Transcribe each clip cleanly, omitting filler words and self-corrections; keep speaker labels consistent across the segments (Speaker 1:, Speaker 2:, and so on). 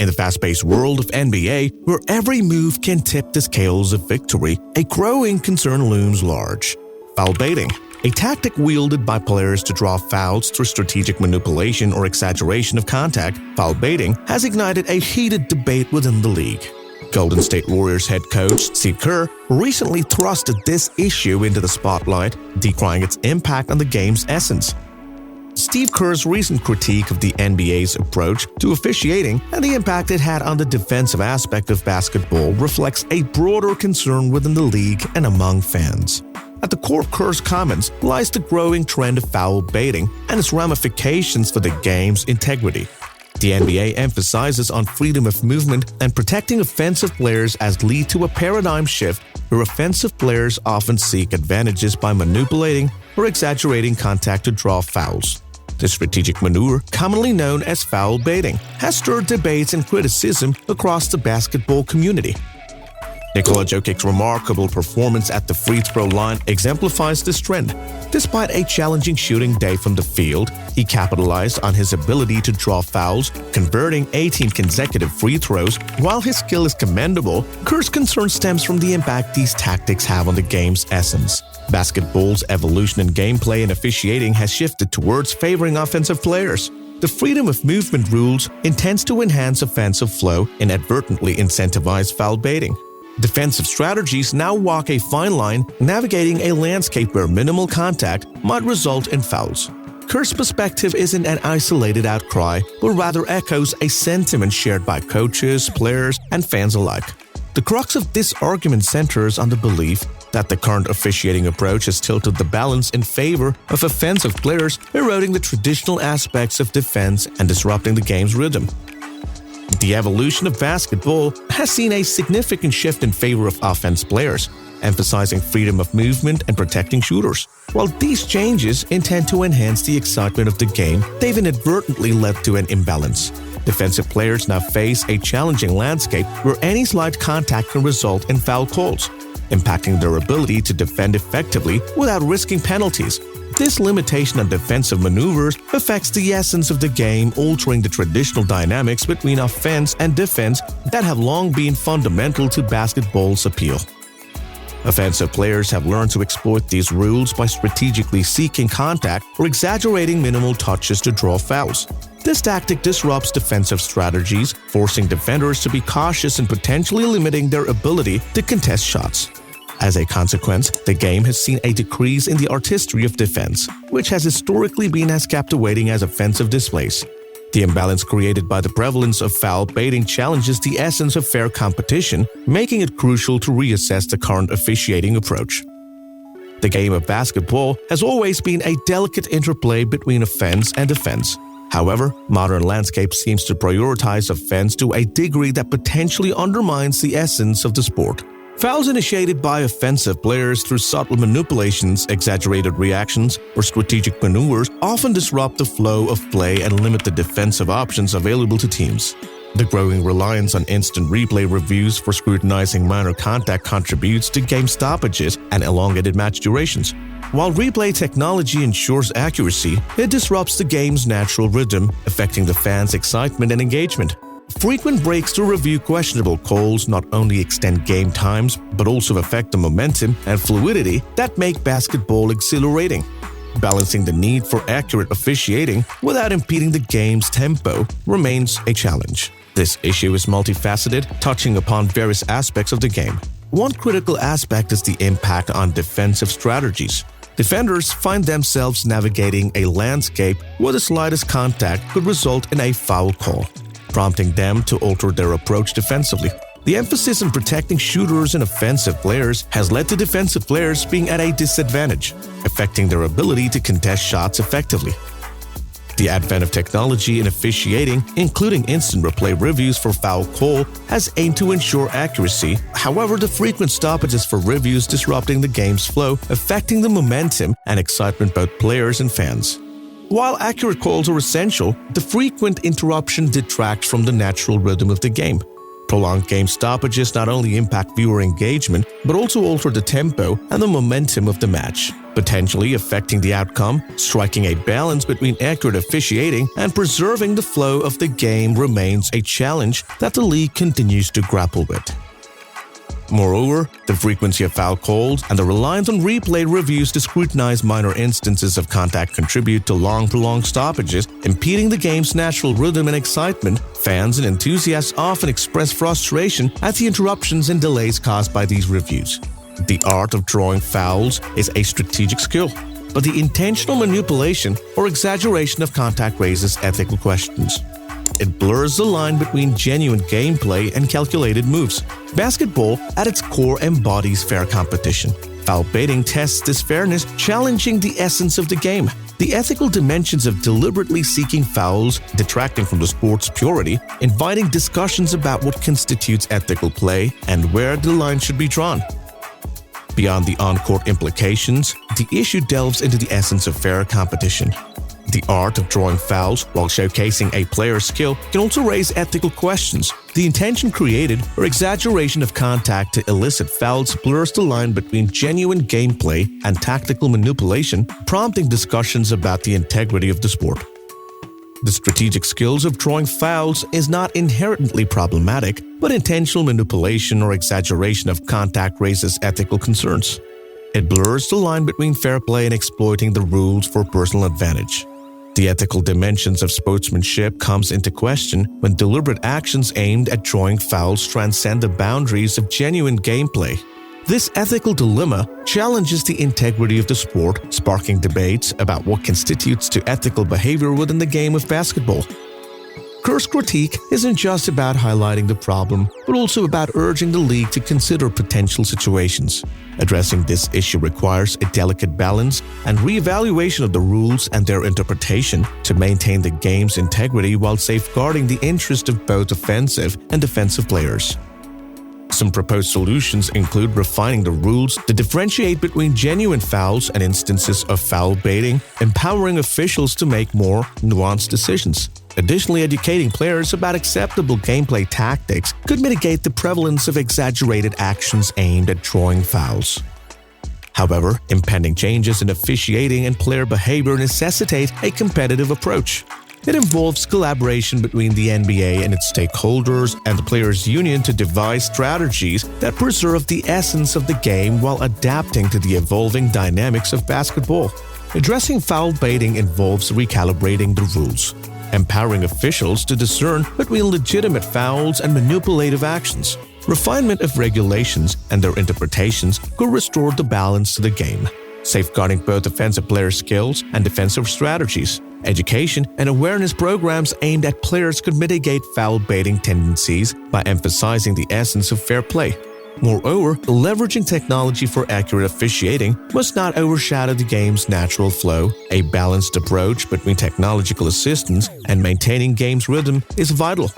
Speaker 1: In the fast-paced world of NBA, where every move can tip the scales of victory, a growing concern looms large: foul baiting. A tactic wielded by players to draw fouls through strategic manipulation or exaggeration of contact, foul baiting has ignited a heated debate within the league. Golden State Warriors head coach Steve Kerr recently thrusted this issue into the spotlight, decrying its impact on the game's essence. Steve Kerr's recent critique of the NBA's approach to officiating and the impact it had on the defensive aspect of basketball reflects a broader concern within the league and among fans. At the core of Kerr's comments lies the growing trend of foul baiting and its ramifications for the game's integrity. The NBA emphasizes on freedom of movement and protecting offensive players as lead to a paradigm shift where offensive players often seek advantages by manipulating or exaggerating contact to draw fouls. The strategic maneuver, commonly known as foul baiting, has stirred debates and criticism across the basketball community. Nikola Jokic's remarkable performance at the free throw line exemplifies this trend. Despite a challenging shooting day from the field, he capitalized on his ability to draw fouls, converting 18 consecutive free throws. While his skill is commendable, Kerr's concern stems from the impact these tactics have on the game's essence. Basketball's evolution in gameplay and officiating has shifted towards favoring offensive players. The freedom of movement rules intends to enhance offensive flow and inadvertently incentivize foul baiting. Defensive strategies now walk a fine line, navigating a landscape where minimal contact might result in fouls. Kerr's perspective isn't an isolated outcry, but rather echoes a sentiment shared by coaches, players, and fans alike. The crux of this argument centers on the belief that the current officiating approach has tilted the balance in favor of offensive players, eroding the traditional aspects of defense and disrupting the game's rhythm. The evolution of basketball has seen a significant shift in favor of offense players, emphasizing freedom of movement and protecting shooters. While these changes intend to enhance the excitement of the game, they've inadvertently led to an imbalance. Defensive players now face a challenging landscape where any slight contact can result in foul calls, impacting their ability to defend effectively without risking penalties. This limitation on defensive maneuvers affects the essence of the game, altering the traditional dynamics between offense and defense that have long been fundamental to basketball's appeal. Offensive players have learned to exploit these rules by strategically seeking contact or exaggerating minimal touches to draw fouls. This tactic disrupts defensive strategies, forcing defenders to be cautious and potentially limiting their ability to contest shots. As a consequence, the game has seen a decrease in the artistry of defense, which has historically been as captivating as offensive displays. The imbalance created by the prevalence of foul baiting challenges the essence of fair competition, making it crucial to reassess the current officiating approach. The game of basketball has always been a delicate interplay between offense and defense. However, modern landscape seems to prioritize offense to a degree that potentially undermines the essence of the sport. Fouls initiated by offensive players through subtle manipulations, exaggerated reactions, or strategic maneuvers often disrupt the flow of play and limit the defensive options available to teams. The growing reliance on instant replay reviews for scrutinizing minor contact contributes to game stoppages and elongated match durations. While replay technology ensures accuracy, it disrupts the game's natural rhythm, affecting the fans' excitement and engagement. Frequent breaks to review questionable calls not only extend game times, but also affect the momentum and fluidity that make basketball exhilarating. Balancing the need for accurate officiating without impeding the game's tempo remains a challenge. This issue is multifaceted, touching upon various aspects of the game. One critical aspect is the impact on defensive strategies. Defenders find themselves navigating a landscape where the slightest contact could result in a foul call, prompting them to alter their approach defensively. The emphasis on protecting shooters and offensive players has led to defensive players being at a disadvantage, affecting their ability to contest shots effectively. The advent of technology in officiating, including instant replay reviews for foul call, has aimed to ensure accuracy. However, the frequent stoppages for reviews disrupting the game's flow, affecting the momentum and excitement of both players and fans. While accurate calls are essential, the frequent interruption detracts from the natural rhythm of the game. Prolonged game stoppages not only impact viewer engagement, but also alter the tempo and the momentum of the match. potentially affecting the outcome. Striking a balance between accurate officiating and preserving the flow of the game remains a challenge that the league continues to grapple with. Moreover, the frequency of foul calls and the reliance on replay reviews to scrutinize minor instances of contact contribute to prolonged stoppages, impeding the game's natural rhythm and excitement. Fans and enthusiasts often express frustration at the interruptions and delays caused by these reviews. The art of drawing fouls is a strategic skill, but the intentional manipulation or exaggeration of contact raises ethical questions. It blurs the line between genuine gameplay and calculated moves. Basketball, at its core, embodies fair competition. Foul baiting tests this fairness, challenging the essence of the game. The ethical dimensions of deliberately seeking fouls, detracting from the sport's purity, inviting discussions about what constitutes ethical play and where the line should be drawn. Beyond the on-court implications, the issue delves into the essence of fair competition. The art of drawing fouls while showcasing a player's skill can also raise ethical questions. The intention created or exaggeration of contact to elicit fouls blurs the line between genuine gameplay and tactical manipulation, prompting discussions about the integrity of the sport. The strategic skills of drawing fouls is not inherently problematic, but intentional manipulation or exaggeration of contact raises ethical concerns. It blurs the line between fair play and exploiting the rules for personal advantage. The ethical dimensions of sportsmanship comes into question when deliberate actions aimed at drawing fouls transcend the boundaries of genuine gameplay. This ethical dilemma challenges the integrity of the sport, sparking debates about what constitutes to ethical behavior within the game of basketball. Kerr's critique isn't just about highlighting the problem, but also about urging the league to consider potential situations. Addressing this issue requires a delicate balance and re-evaluation of the rules and their interpretation to maintain the game's integrity while safeguarding the interest of both offensive and defensive players. Some proposed solutions include refining the rules to differentiate between genuine fouls and instances of foul baiting, empowering officials to make more nuanced decisions. Additionally, educating players about acceptable gameplay tactics could mitigate the prevalence of exaggerated actions aimed at drawing fouls. However, impending changes in officiating and player behavior necessitate a competitive approach. It involves collaboration between the NBA and its stakeholders and the players' union to devise strategies that preserve the essence of the game while adapting to the evolving dynamics of basketball. Addressing foul baiting involves recalibrating the rules, empowering officials to discern between legitimate fouls and manipulative actions. Refinement of regulations and their interpretations could restore the balance to the game, safeguarding both offensive player skills and defensive strategies. Education and awareness programs aimed at players could mitigate foul baiting tendencies by emphasizing the essence of fair play. Moreover, leveraging technology for accurate officiating must not overshadow the game's natural flow. A balanced approach between technological assistance and maintaining game's rhythm is vital.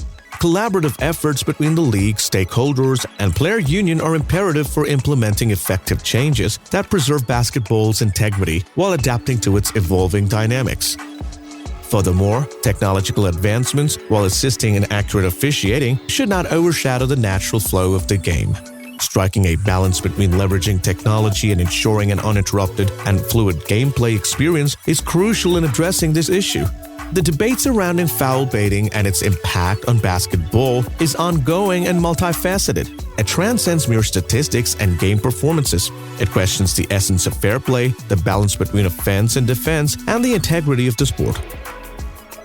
Speaker 1: Collaborative efforts between the league, stakeholders, and player union are imperative for implementing effective changes that preserve basketball's integrity while adapting to its evolving dynamics. Furthermore, technological advancements, while assisting in accurate officiating, should not overshadow the natural flow of the game. Striking a balance between leveraging technology and ensuring an uninterrupted and fluid gameplay experience is crucial in addressing this issue. The debate surrounding foul baiting and its impact on basketball is ongoing and multifaceted. It transcends mere statistics and game performances. It questions the essence of fair play, the balance between offense and defense, and the integrity of the sport.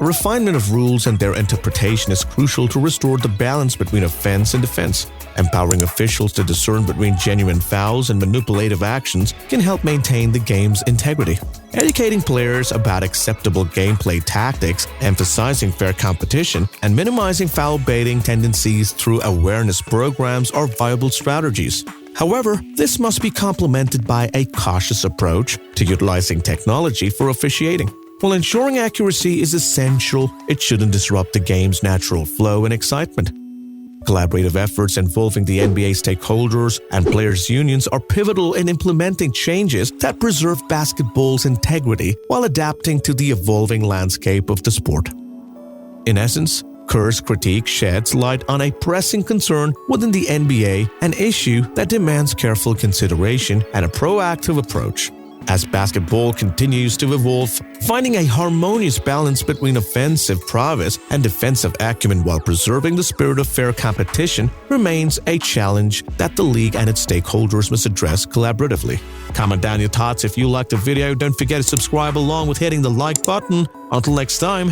Speaker 1: Refinement of rules and their interpretation is crucial to restore the balance between offense and defense. Empowering officials to discern between genuine fouls and manipulative actions can help maintain the game's integrity. Educating players about acceptable gameplay tactics, emphasizing fair competition, and minimizing foul baiting tendencies through awareness programs are viable strategies. However, this must be complemented by a cautious approach to utilizing technology for officiating. While ensuring accuracy is essential, it shouldn't disrupt the game's natural flow and excitement. Collaborative efforts involving the NBA stakeholders and players' unions are pivotal in implementing changes that preserve basketball's integrity while adapting to the evolving landscape of the sport. In essence, Kerr's critique sheds light on a pressing concern within the NBA, an issue that demands careful consideration and a proactive approach. As basketball continues to evolve, finding a harmonious balance between offensive prowess and defensive acumen while preserving the spirit of fair competition remains a challenge that the league and its stakeholders must address collaboratively. Comment down your thoughts if you liked the video. Don't forget to subscribe along with hitting the like button. Until next time,